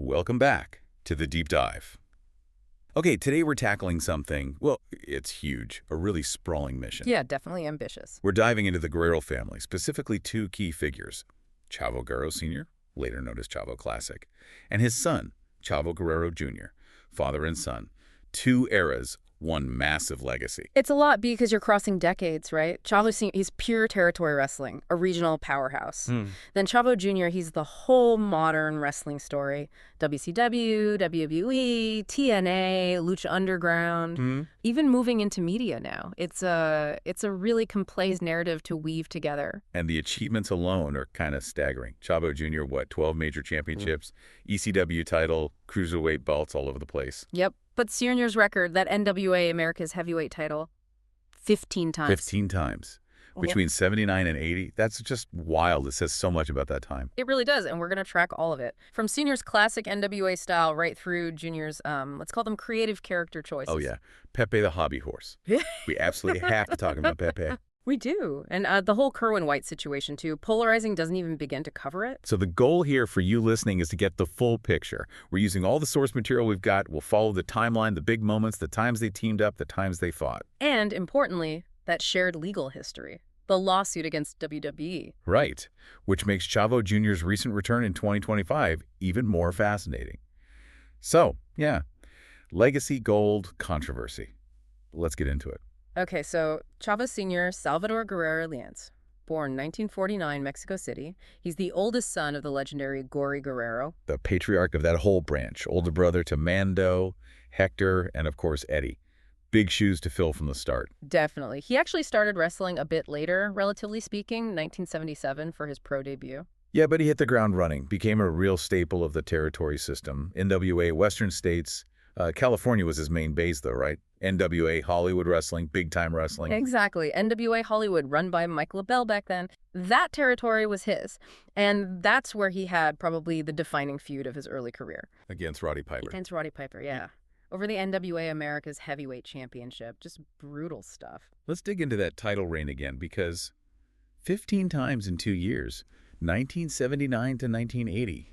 Welcome back to the Deep Dive. Okay, today we're tackling something, well, it's huge, a really sprawling mission. Yeah, definitely ambitious. We're diving into the Guerrero family, specifically two key figures, Chavo Guerrero Sr., later known as Chavo Classic, and his son, Chavo Guerrero Jr., father and son. Two eras, one massive legacy. It's a lot because you're crossing decades, right? Chavo Sr., he's pure territory wrestling, a regional powerhouse. Then Chavo Jr., he's the whole modern wrestling story. WCW, WWE, TNA, Lucha Underground, even moving into media now. It's a really complex narrative to weave together. And the achievements alone are kind of staggering. Chavo Jr., 12 major championships, ECW title, Cruiserweight belts all over the place. Yep. But Sr.'s record, that NWA America's Heavyweight title, 15 times. 15 times. Between 79 and 80. That's just wild. It says so much about that time. It really does, and we're going to track all of it. From Sr.'s classic NWA style right through Jr.'s, let's call them creative character choices. Oh, yeah. Pepe the hobby horse. We absolutely have to talk about Pepe. We do. And the whole Kerwin White situation, too. Polarizing doesn't even begin to cover it. So the goal here for you listening is to get the full picture. We're using all the source material we've got. We'll follow the timeline, the big moments, the times they teamed up, the times they fought. And, importantly, that shared legal history. The lawsuit against WWE. Right. Which makes Chavo Jr.'s recent return in 2025 even more fascinating. So, yeah. Legacy, gold, controversy. Let's get into it. Okay, so Chavo Sr., Salvador Guerrero Lienz, born 1949, Mexico City. He's the oldest son of the legendary Gory Guerrero. The patriarch of that whole branch, older brother to Mando, Hector, and of course Eddie. Big shoes to fill from the start. Definitely. He actually started wrestling a bit later, relatively speaking, 1977 for his pro debut. Yeah, but he hit the ground running, became a real staple of the territory system. NWA, Western states. California was his main base, though, right? NWA, Hollywood wrestling, big-time wrestling. Exactly. NWA Hollywood, run by Mike LaBelle back then. That territory was his. And that's where he had probably the defining feud of his early career. Against Roddy Piper. Against Roddy Piper, yeah. Over the NWA America's Heavyweight Championship. Just brutal stuff. Let's dig into that title reign again, because 15 times in 2 years, 1979 to 1980.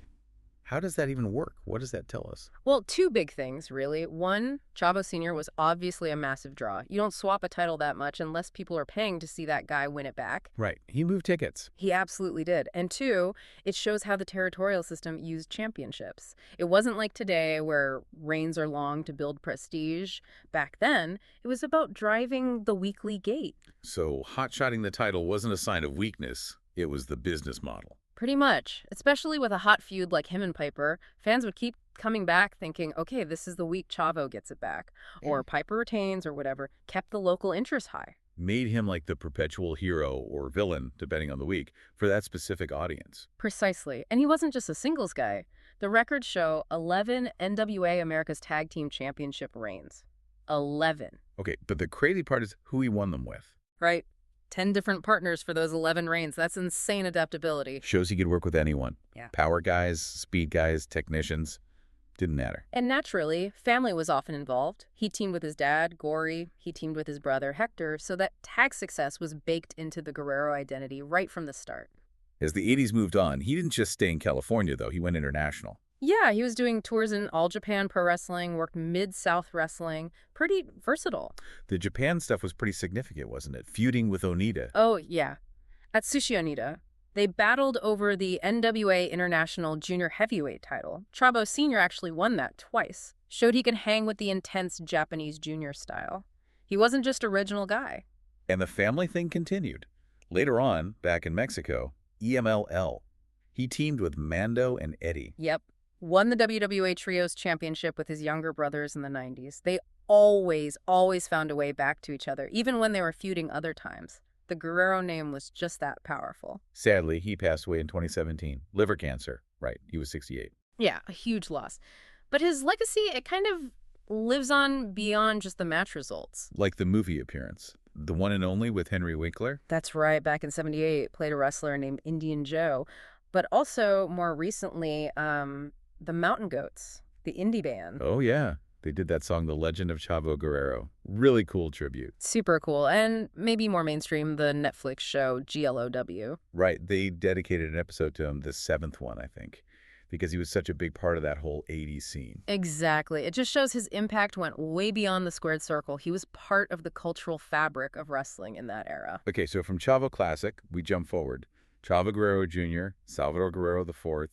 How does that even work? What does that tell us? Well, two big things, really. One, Chavo Sr. was obviously a massive draw. You don't swap a title that much unless people are paying to see that guy win it back. Right. He moved tickets. He absolutely did. And two, it shows how the territorial system used championships. It wasn't like today where reigns are long to build prestige. Back then, it was about driving the weekly gate. So hot-shotting the title wasn't a sign of weakness. It was the business model. Pretty much. Especially with a hot feud like him and Piper, fans would keep coming back thinking, okay, this is the week Chavo gets it back. Or Piper retains or whatever, kept the local interest high. Made him like the perpetual hero or villain, depending on the week, for that specific audience. Precisely. And he wasn't just a singles guy. The records show 11 NWA America's Tag Team Championship reigns. 11. Okay, but the crazy part is who he won them with. Right. 10 different partners for those 11 reigns. That's insane adaptability. Shows he could work with anyone. Yeah. Power guys, speed guys, technicians. Didn't matter. And naturally, family was often involved. He teamed with his dad, Gory. He teamed with his brother, Hector. So that tag success was baked into the Guerrero identity right from the start. As the 80s moved on, he didn't just stay in California, though. He went international. Yeah, he was doing tours in All Japan Pro Wrestling, worked Mid-South Wrestling. Pretty versatile. The Japan stuff was pretty significant, wasn't it? Feuding with Onita. Oh, yeah. At Sushi Onita, they battled over the NWA International Junior Heavyweight title. Chavo Sr. actually won that twice. Showed he could hang with the intense Japanese junior style. He wasn't just a original guy. And the family thing continued. Later on, back in Mexico, EMLL. He teamed with Mando and Eddie. Yep. Won the WWA Trios Championship with his younger brothers in the 90s. They always found a way back to each other, even when they were feuding other times. The Guerrero name was just that powerful. Sadly, he passed away in 2017. Liver cancer. Right, he was 68. Yeah, a huge loss. But his legacy, it kind of lives on beyond just the match results. Like the movie appearance. The one and only with Henry Winkler? That's right, back in '78, played a wrestler named Indian Joe. But also, more recently, the Mountain Goats, the indie band. Oh, yeah. They did that song, The Legend of Chavo Guerrero. Really cool tribute. Super cool. And maybe more mainstream, the Netflix show GLOW. Right. They dedicated an episode to him, the 7th one, I think. because he was such a big part of that whole 80s scene. Exactly. It just shows his impact went way beyond the squared circle. He was part of the cultural fabric of wrestling in that era. Okay, so from Chavo Classic, we jump forward. Chavo Guerrero Jr., Salvador Guerrero IV,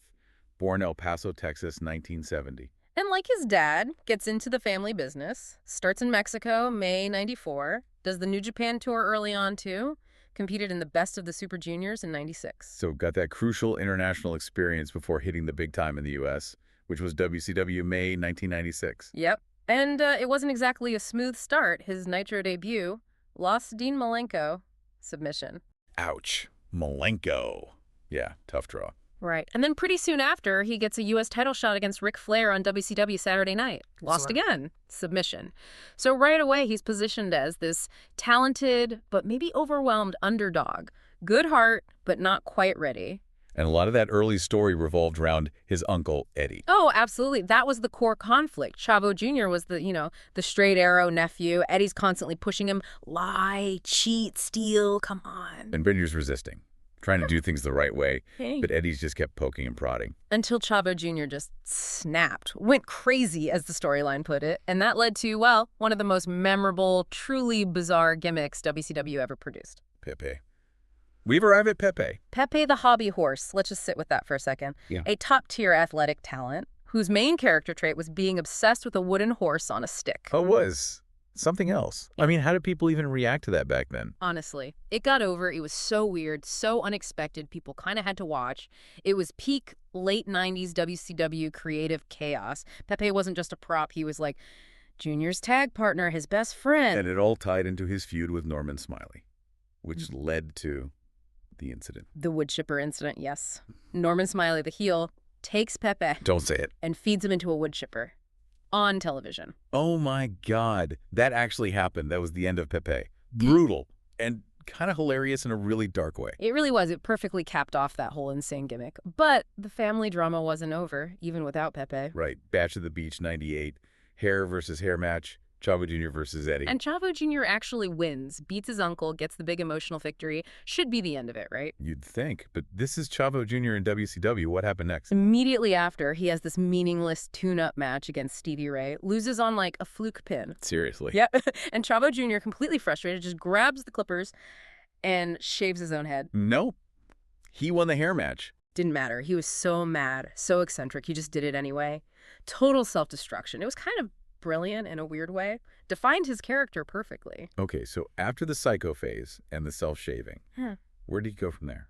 born El Paso, Texas, 1970. And like his dad, gets into the family business, starts in Mexico, May 94, does the New Japan tour early on too, competed in the Best of the Super Juniors in 96. So got that crucial international experience before hitting the big time in the U.S., which was WCW May 1996. Yep. And it wasn't exactly a smooth start. His Nitro debut lost Dean Malenko, submission. Ouch. Malenko. Yeah, tough draw. Right. And then pretty soon after, he gets a U.S. title shot against Ric Flair on WCW Saturday Night. Lost again. Submission. So right away, he's positioned as this talented but maybe overwhelmed underdog. Good heart, but not quite ready. And a lot of that early story revolved around his uncle, Eddie. Oh, absolutely. That was the core conflict. Chavo Jr. was the straight arrow nephew. Eddie's constantly pushing him, lie, cheat, steal, come on. And Bender's resisting, trying to do things the right way, Hey. but Eddie's just kept poking and prodding. Until Chavo Jr. just snapped, went crazy, as the storyline put it, and that led to, well, one of the most memorable, truly bizarre gimmicks WCW ever produced. Pepe. We've arrived at Pepe. Pepe the hobby horse. Let's just sit with that for a second. Yeah. A top-tier athletic talent whose main character trait was being obsessed with a wooden horse on a stick. Oh, it was something else. I mean, how did people even react to that back then? Honestly, it got over. It was so weird, so unexpected. People kind of had to watch. It was peak late 90s WCW creative chaos. Pepe wasn't just a prop. He was like Junior's tag partner, his best friend. And it all tied into his feud with Norman Smiley, which led to the incident. The wood chipper incident, yes. Norman Smiley, the heel, takes Pepe Don't say it. and feeds him into a wood chipper on television. Oh my God. That actually happened. That was the end of Pepe. Brutal and kind of hilarious in a really dark way. It really was. It perfectly capped off that whole insane gimmick. But the family drama wasn't over, even without Pepe. Right. Bash of the Beach, 98. Hair versus hair match. Chavo Jr. versus Eddie. And Chavo Jr. actually wins, beats his uncle, gets the big emotional victory. Should be the end of it, right? You'd think. But this is Chavo Jr. in WCW. What happened next? Immediately after, he has this meaningless tune-up match against Stevie Ray, loses on like a fluke pin. Seriously. Yep. And Chavo Jr., completely frustrated, just grabs the clippers and shaves his own head. Nope. He won the hair match. Didn't matter. He was so mad, so eccentric. He just did it anyway. Total self-destruction. It was kind of brilliant in a weird way. Defined his character perfectly. Okay, so after the psycho phase and the self-shaving, where did he go from there?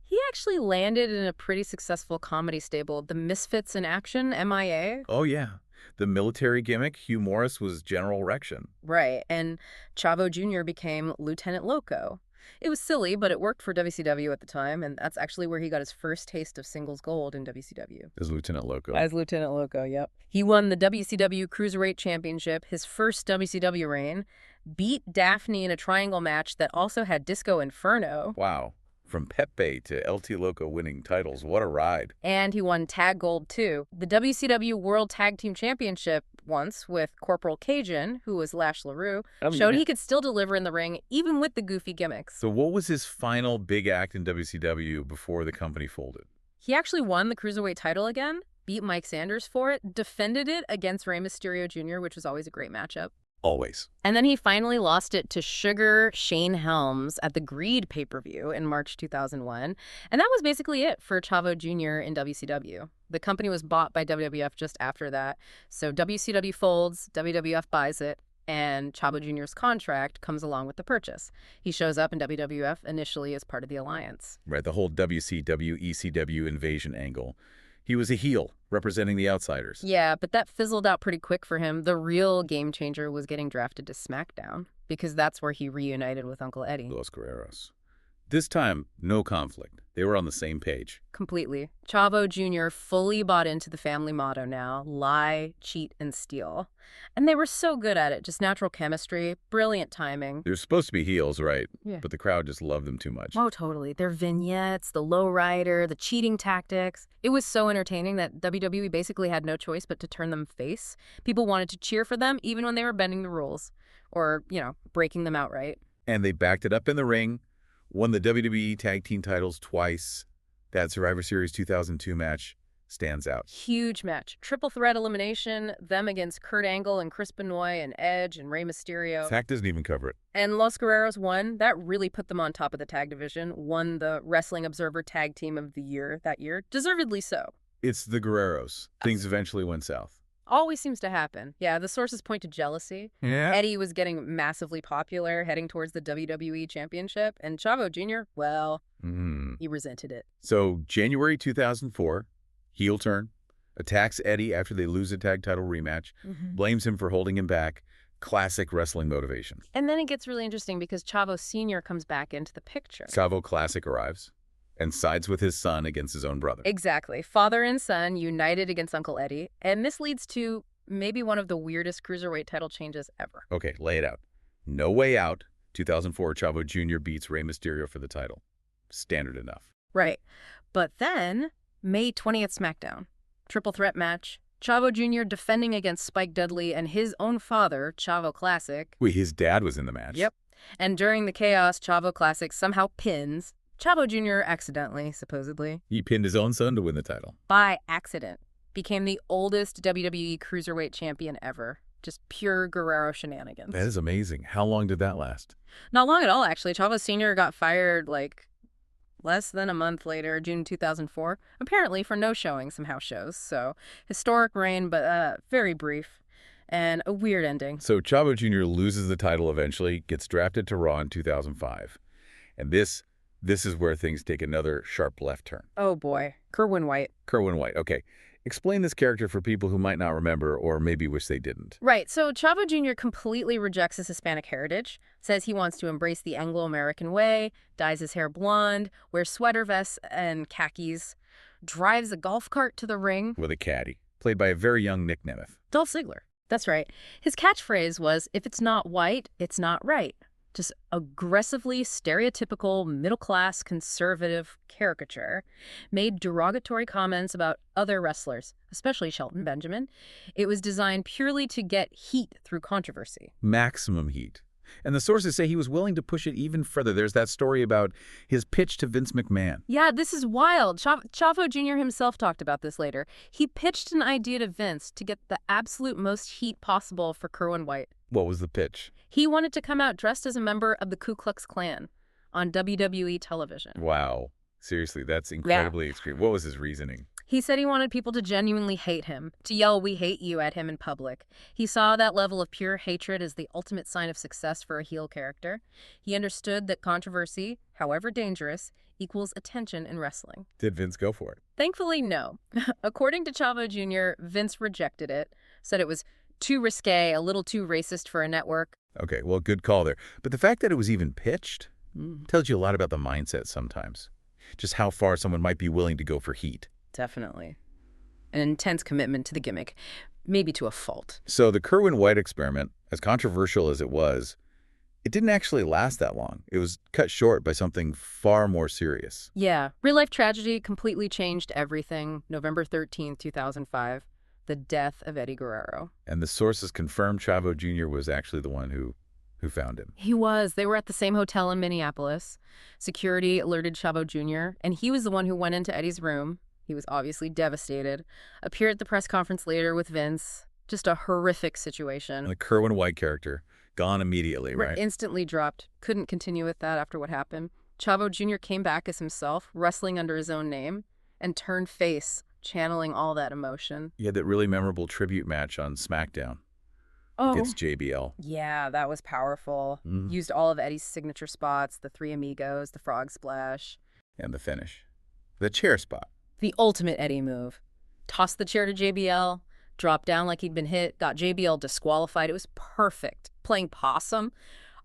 He actually landed in a pretty successful comedy stable, The Misfits in Action, MIA. Oh, yeah. The military gimmick, Hugh Morris was General Rection. Right, and Chavo Jr. became Lieutenant Loco. It was silly, but it worked for WCW at the time, and that's actually where he got his first taste of singles gold in WCW. As Lieutenant Loco. As Lieutenant Loco, yep. He won the WCW Cruiserweight Championship, his first WCW reign, beat Daphne in a triangle match that also had Disco Inferno. Wow. From Pepe to LT Loco winning titles. What a ride. And he won Tag Gold, too. The WCW World Tag Team Championship once with Corporal Cajun, who was Lash LaRue, showed he could still deliver in the ring, even with the goofy gimmicks. So what was his final big act in WCW before the company folded? He actually won the Cruiserweight title again, beat Mike Sanders for it, defended it against Rey Mysterio Jr., which was always a great matchup. Always. And then he finally lost it to Sugar Shane Helms at the Greed pay-per-view in March 2001. And that was basically it for Chavo Jr. in WCW. The company was bought by WWF just after that. So WCW folds, WWF buys it, and Chavo Jr.'s contract comes along with the purchase. He shows up in WWF initially as part of the alliance. Right, the whole WCW, ECW invasion angle. He was a heel, representing the outsiders. Yeah, but that fizzled out pretty quick for him. The real game changer was getting drafted to SmackDown, because that's where he reunited with Uncle Eddie. Los Guerreros. This time, no conflict. They were on the same page. Completely. Chavo Jr. fully bought into the family motto now, lie, cheat, and steal. And they were so good at it, just natural chemistry, brilliant timing. They're supposed to be heels, right? Yeah. But the crowd just loved them too much. Oh, totally. Their vignettes, the lowrider, the cheating tactics. It was so entertaining that WWE basically had no choice but to turn them face. People wanted to cheer for them even when they were bending the rules or, breaking them outright. And they backed it up in the ring, won the WWE Tag Team titles twice. That Survivor Series 2002 match stands out. Huge match. Triple threat elimination, them against Kurt Angle and Chris Benoit and Edge and Rey Mysterio. Zach doesn't even cover it. And Los Guerreros won. That really put them on top of the tag division. Won the Wrestling Observer Tag Team of the Year that year. Deservedly so. It's the Guerreros. Things eventually went south. Always seems to happen. Yeah, the sources point to jealousy. Yeah. Eddie was getting massively popular, heading towards the WWE Championship, and Chavo Jr., well, he resented it. So, January 2004, heel turn, attacks Eddie after they lose a tag title rematch, blames him for holding him back. Classic wrestling motivation. And then it gets really interesting because Chavo Sr. comes back into the picture. Chavo Classic arrives and sides with his son against his own brother. Exactly. Father and son united against Uncle Eddie. And this leads to maybe one of the weirdest cruiserweight title changes ever. Okay, lay it out. No Way Out, 2004, Chavo Jr. beats Rey Mysterio for the title. Standard enough. Right. But then, May 20th SmackDown. Triple threat match. Chavo Jr. defending against Spike Dudley and his own father, Chavo Classic. Wait, his dad was in the match? Yep. And during the chaos, Chavo Classic somehow pins Chavo Jr. accidentally, supposedly. He pinned his own son to win the title. By accident. Became the oldest WWE Cruiserweight Champion ever. Just pure Guerrero shenanigans. That is amazing. How long did that last? Not long at all, actually. Chavo Sr. got fired, less than a month later, June 2004, apparently for no-showing some house shows. So, historic reign, but very brief. And a weird ending. So, Chavo Jr. loses the title eventually, gets drafted to Raw in 2005. And this is where things take another sharp left turn. Oh, boy. Kerwin White. Kerwin White. Okay. Explain this character for people who might not remember or maybe wish they didn't. Right. So Chavo Jr. completely rejects his Hispanic heritage, says he wants to embrace the Anglo-American way, dyes his hair blonde, wears sweater vests and khakis, drives a golf cart to the ring. With a caddy, played by a very young Nick Nemeth. Dolph Ziggler. That's right. His catchphrase was, "If it's not white, it's not right." Just aggressively stereotypical middle-class conservative caricature, made derogatory comments about other wrestlers, especially Shelton Benjamin. It was designed purely to get heat through controversy. Maximum heat. And the sources say he was willing to push it even further. There's that story about his pitch to Vince McMahon. Yeah, this is wild. Chavo Jr. himself talked about this later. He pitched an idea to Vince to get the absolute most heat possible for Kerwin White. What was the pitch? He wanted to come out dressed as a member of the Ku Klux Klan on WWE television. Wow. Seriously, that's incredibly extreme. What was his reasoning? He said he wanted people to genuinely hate him, to yell, "We hate you" at him in public. He saw that level of pure hatred as the ultimate sign of success for a heel character. He understood that controversy, however dangerous, equals attention in wrestling. Did Vince go for it? Thankfully, no. According to Chavo Jr., Vince rejected it, said it was too risque, a little too racist for a network. Okay, well, good call there. But the fact that it was even pitched tells you a lot about the mindset sometimes. Just how far someone might be willing to go for heat. Definitely. An intense commitment to the gimmick, maybe to a fault. So the Kerwin White experiment, as controversial as it was, it didn't actually last that long. It was cut short by something far more serious. Yeah. Real-life tragedy completely changed everything. November 13th, 2005. The death of Eddie Guerrero. And the sources confirmed Chavo Jr. was actually the one who found him. He was. They were at the same hotel in Minneapolis. Security alerted Chavo Jr., and he was the one who went into Eddie's room. He was obviously devastated. Appeared at the press conference later with Vince. Just a horrific situation. And the Kerwin White character, gone immediately, right? Instantly dropped. Couldn't continue with that after what happened. Chavo Jr. came back as himself, wrestling under his own name, and turned face, channeling all that emotion. He had that really memorable tribute match on SmackDown against JBL. Yeah, that was powerful. Used all of Eddie's signature spots, the Three Amigos, the Frog Splash. And the finish. The chair spot. The ultimate Eddie move. Tossed the chair to JBL, dropped down like he'd been hit, got JBL disqualified. It was perfect. Playing possum,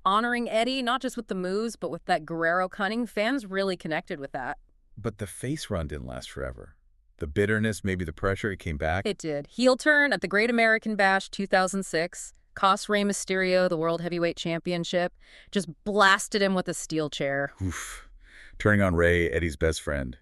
honoring Eddie, not just with the moves, but with that Guerrero cunning. Fans really connected with that. But the face run didn't last forever. The bitterness, maybe the pressure, it came back. It did. Heel turn at the Great American Bash 2006. Cost Rey Mysterio the World Heavyweight Championship. Just blasted him with a steel chair. Oof. Turning on Rey, Eddie's best friend.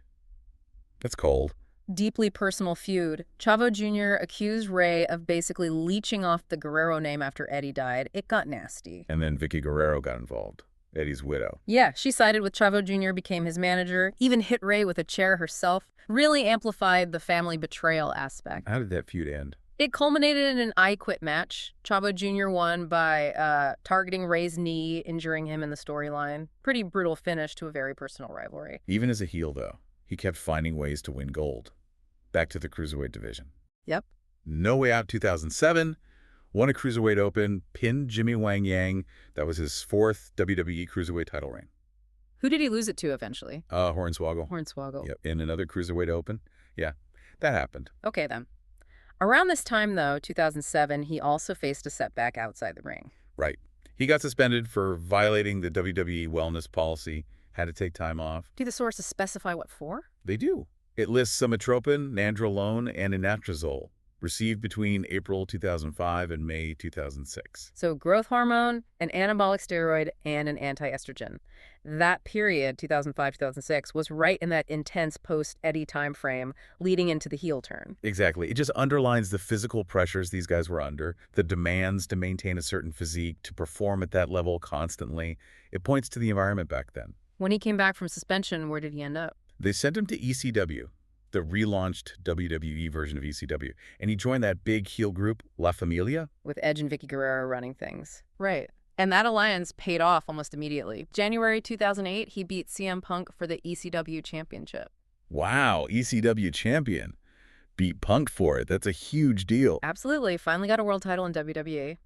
That's cold. Deeply personal feud. Chavo Jr. accused Rey of basically leeching off the Guerrero name after Eddie died. It got nasty. And then Vicky Guerrero got involved. Eddie's widow. Yeah, she sided with Chavo Jr., became his manager, even hit Ray with a chair herself, really amplified the family betrayal aspect. How did that feud end? It culminated in an I Quit match. Chavo Jr. won by targeting Ray's knee, injuring him in the storyline. Pretty brutal finish to a very personal rivalry. Even as a heel, though, he kept finding ways to win gold. Back to the Cruiserweight division. Yep. No Way Out 2007, won a Cruiserweight Open, pinned Jimmy Wang Yang. That was his fourth WWE Cruiserweight title reign. Who did he lose it to eventually? Hornswoggle. Hornswoggle. Yep, in another Cruiserweight Open. Yeah, that happened. Okay, then. Around this time, though, 2007, he also faced a setback outside the ring. Right. He got suspended for violating the WWE wellness policy, had to take time off. Do the sources specify what for? They do. It lists somatropin, nandrolone, and inatrazole, received between April 2005 and May 2006. So growth hormone, an anabolic steroid, and an anti-estrogen. That period, 2005-2006, was right in that intense post-Eddie time frame leading into the heel turn. Exactly. It just underlines the physical pressures these guys were under, the demands to maintain a certain physique, to perform at that level constantly. It points to the environment back then. When he came back from suspension, where did he end up? They sent him to ECW, the relaunched WWE version of ECW, and he joined that big heel group, La Familia. With Edge and Vicky Guerrero running things. Right. And that alliance paid off almost immediately. January 2008, he beat CM Punk for the ECW championship. Wow, ECW champion. Beat Punk for it. That's a huge deal. Absolutely. Finally got a world title in WWE.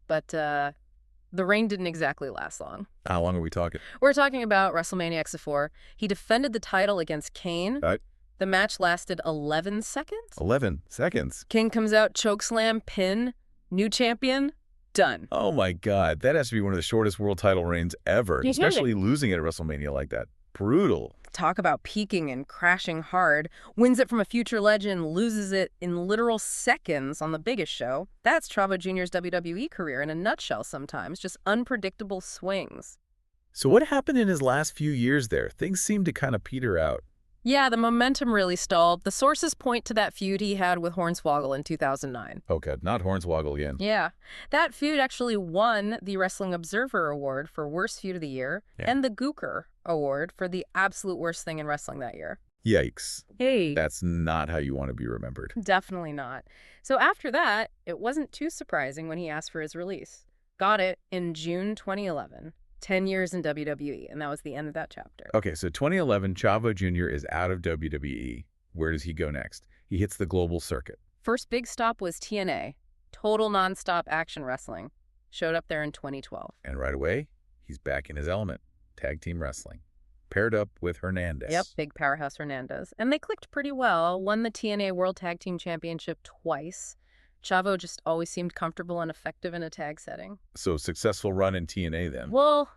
But the reign didn't exactly last long. How long are we talking? We're talking about WrestleMania X4. He defended the title against Kane. Right. The match lasted 11 seconds. 11 seconds. Kane comes out, chokeslam, pin, new champion, done. Oh my God, that has to be one of the shortest world title reigns ever, especially losing it at WrestleMania like that. Brutal. Talk about peaking and crashing hard. Wins it from a future legend, loses it in literal seconds on the biggest show. That's Chavo Jr.'s WWE career in a nutshell sometimes, just unpredictable swings. So what happened in his last few years there? Things seemed to kind of peter out. Yeah, the momentum really stalled. The sources point to that feud he had with Hornswoggle in 2009. Okay, not Hornswoggle again. Yeah. That feud actually won the Wrestling Observer Award for Worst Feud of the Year and the Gooker Award for the absolute worst thing in wrestling that year. Yikes. Hey. That's not how you want to be remembered. Definitely not. So after that, it wasn't too surprising when he asked for his release. Got it in June 2011. 10 years in WWE, and that was the end of that chapter. Okay, so 2011, Chavo Jr. is out of WWE. Where does he go next? He hits the global circuit. First big stop was TNA, Total Nonstop Action Wrestling. Showed up there in 2012. And right away, he's back in his element, tag team wrestling. Paired up with Hernandez. Yep, big powerhouse Hernandez. And they clicked pretty well, won the TNA World Tag Team Championship twice. Chavo just always seemed comfortable and effective in a tag setting. So successful run in TNA then. Well,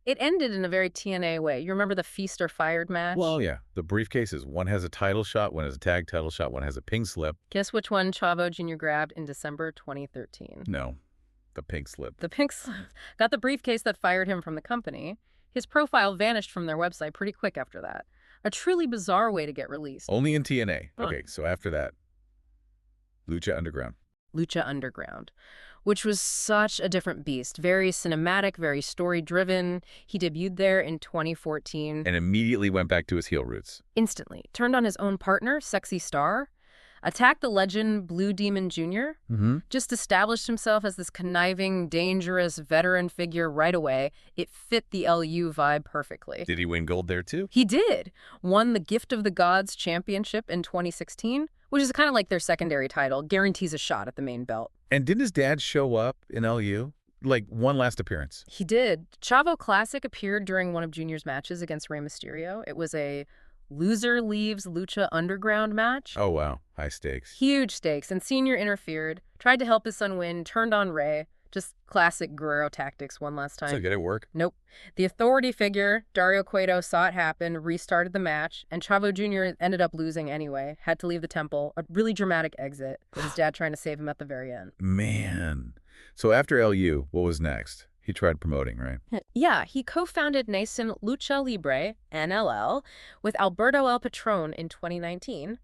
it ended in a very TNA way. You remember the Feast or Fired match? Well, yeah. The briefcases. One has a title shot, one has a tag title shot, one has a pink slip. Guess which one Chavo Jr. grabbed in December 2013? No, the pink slip. The pink slip. Got the briefcase that fired him from the company. His profile vanished from their website pretty quick after that. A truly bizarre way to get released. Only in TNA. Okay, so after that, Lucha Underground. Lucha Underground, which was such a different beast. Very cinematic, very story-driven. He debuted there in 2014. And immediately went back to his heel roots. Instantly. Turned on his own partner, Sexy Star. Attacked the legend Blue Demon Jr. Just established himself as this conniving, dangerous veteran figure right away. It fit the LU vibe perfectly. Did he win gold there too? He did. Won the Gift of the Gods Championship in 2016, which is kind of like their secondary title. Guarantees a shot at the main belt. And didn't his dad show up in LU? Like one last appearance? He did. Chavo Classic appeared during one of Junior's matches against Rey Mysterio. It was a loser leaves Lucha Underground match. Oh, wow. High stakes. Huge stakes. And Senior interfered, tried to help his son win, turned on Rey. Just classic Guerrero tactics one last time. So did it work? Nope. The authority figure, Dario Cueto, saw it happen, restarted the match, and Chavo Jr. ended up losing anyway. Had to leave the temple. A really dramatic exit with his dad trying to save him at the very end. Man. So after LU, what was next? He tried promoting, right? Yeah, he co-founded nascent Lucha Libre, NLL, with Alberto El Patron in 2019.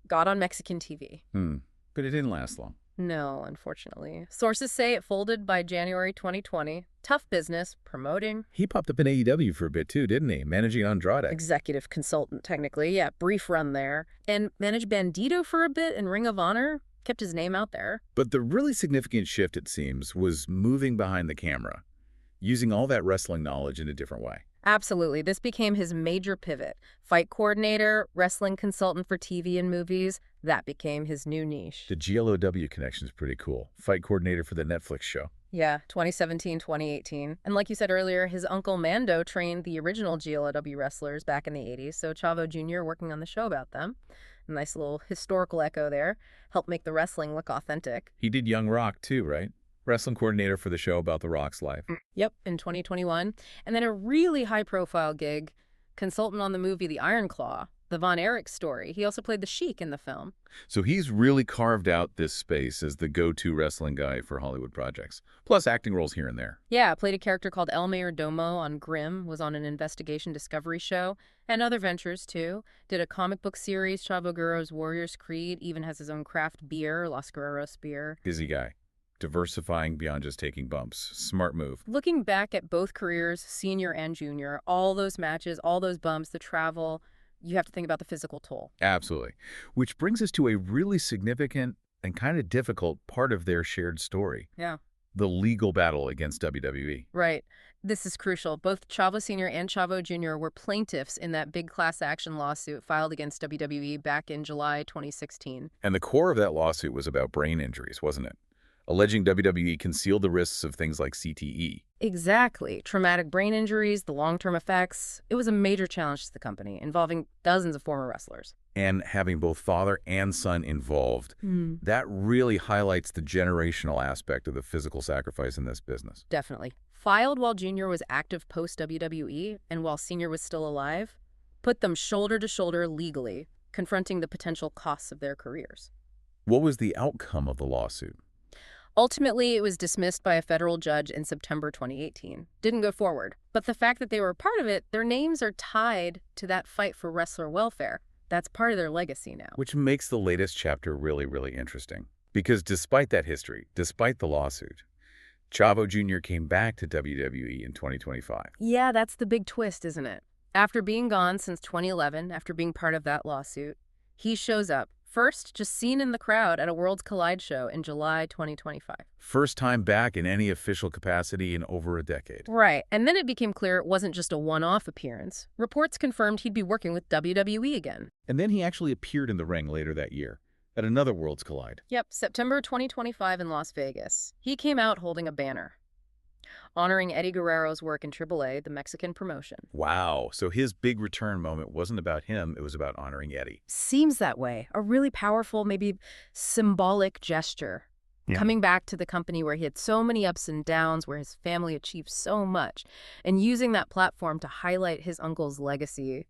Got on Mexican TV. But it didn't last long. No, unfortunately. Sources say it folded by January 2020. Tough business, promoting. He popped up in AEW for a bit too, didn't he? Managing Andrade. Executive consultant, technically. Yeah, brief run there. And managed Bandito for a bit in Ring of Honor. Kept his name out there. But the really significant shift, it seems, was moving behind the camera, using all that wrestling knowledge in a different way. Absolutely. This became his major pivot. Fight coordinator, wrestling consultant for TV and movies. That became his new niche. The GLOW connection is pretty cool. Fight coordinator for the Netflix show. Yeah, 2017, 2018. And like you said earlier, his uncle Mando trained the original GLOW wrestlers back in the 80s, so Chavo Jr. working on the show about them. A nice little historical echo there. Helped make the wrestling look authentic. He did Young Rock too, right? Wrestling coordinator for the show about The Rock's life. Yep, in 2021. And then a really high-profile gig, consultant on the movie The Iron Claw, the Von Erich story. He also played the Sheik in the film. So he's really carved out this space as the go-to wrestling guy for Hollywood projects, plus acting roles here and there. Yeah, played a character called El Mayordomo on Grimm, was on an investigation discovery show, and other ventures too. Did a comic book series, Chavo Guerrero's Warrior's Creed, even has his own craft beer, Los Guerreros beer. Busy guy. Diversifying beyond just taking bumps. Smart move. Looking back at both careers, senior and junior, all those matches, all those bumps, the travel, you have to think about the physical toll. Absolutely. Which brings us to a really significant and kind of difficult part of their shared story. Yeah. The legal battle against WWE. Right. This is crucial. Both Chavo Sr. and Chavo Jr. were plaintiffs in that big class action lawsuit filed against WWE back in July 2016. And the core of that lawsuit was about brain injuries, wasn't it? Alleging WWE concealed the risks of things like CTE. Exactly. Traumatic brain injuries, the long-term effects. It was a major challenge to the company, involving dozens of former wrestlers. And having both father and son involved, that really highlights the generational aspect of the physical sacrifice in this business. Definitely. Filed while Junior was active post-WWE and while Senior was still alive, put them shoulder to shoulder legally, confronting the potential costs of their careers. What was the outcome of the lawsuit? Ultimately, it was dismissed by a federal judge in September 2018. Didn't go forward. But the fact that they were a part of it, their names are tied to that fight for wrestler welfare. That's part of their legacy now. Which makes the latest chapter really, really interesting. Because despite that history, despite the lawsuit, Chavo Jr. came back to WWE in 2025. Yeah, that's the big twist, isn't it? After being gone since 2011, after being part of that lawsuit, he shows up. First, just seen in the crowd at a Worlds Collide show in July 2025. First time back in any official capacity in over a decade. Right, and then it became clear it wasn't just a one-off appearance. Reports confirmed he'd be working with WWE again. And then he actually appeared in the ring later that year at another Worlds Collide. Yep, September 2025 in Las Vegas. He came out holding a banner, honoring Eddie Guerrero's work in AAA, the Mexican promotion. Wow, so his big return moment wasn't about him, it was about honoring Eddie. Seems that way. A really powerful, maybe symbolic gesture. Yeah. Coming back to the company where he had so many ups and downs, where his family achieved so much, and using that platform to highlight his uncle's legacy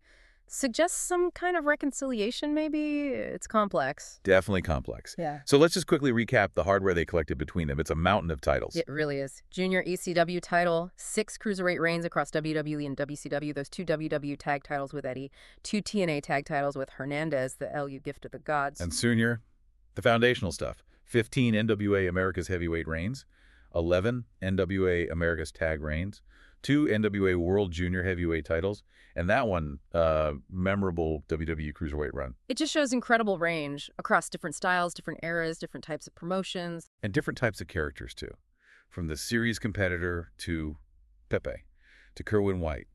suggests some kind of reconciliation, maybe? It's complex. Definitely complex. Yeah. So let's just quickly recap the hardware they collected between them. It's a mountain of titles. It really is. Junior ECW title, 6 Cruiserweight reigns across WWE and WCW, those 2 WWE tag titles with Eddie, 2 TNA tag titles with Hernandez, the LU gift of the gods. And Sr., the foundational stuff. 15 NWA America's Heavyweight reigns, 11 NWA America's Tag reigns, 2 NWA World Junior Heavyweight titles, and that one, memorable WWE Cruiserweight run. It just shows incredible range across different styles, different eras, different types of promotions. And different types of characters, too. From the series competitor to Pepe, to Kerwin White,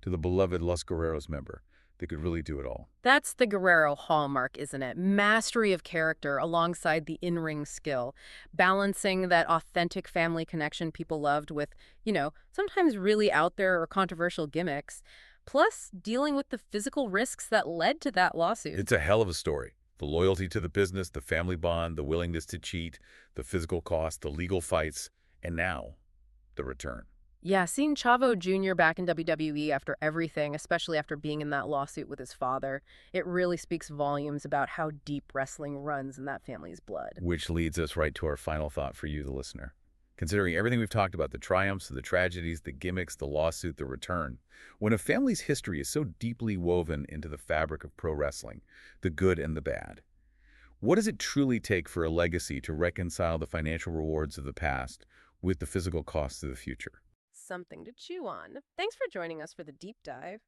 to the beloved Los Guerreros member. They could really do it all. That's the Guerrero hallmark, isn't it? Mastery of character alongside the in-ring skill. Balancing that authentic family connection people loved with, sometimes really out there or controversial gimmicks. Plus, dealing with the physical risks that led to that lawsuit. It's a hell of a story. The loyalty to the business, the family bond, the willingness to cheat, the physical cost, the legal fights, and now, the return. Yeah, seeing Chavo Jr. back in WWE after everything, especially after being in that lawsuit with his father, it really speaks volumes about how deep wrestling runs in that family's blood. Which leads us right to our final thought for you, the listener. Considering everything we've talked about, the triumphs, the tragedies, the gimmicks, the lawsuit, the return, when a family's history is so deeply woven into the fabric of pro wrestling, the good and the bad, What does it truly take for a legacy to reconcile the financial rewards of the past with the physical costs of the future? Something to chew on. Thanks for joining us for the deep dive.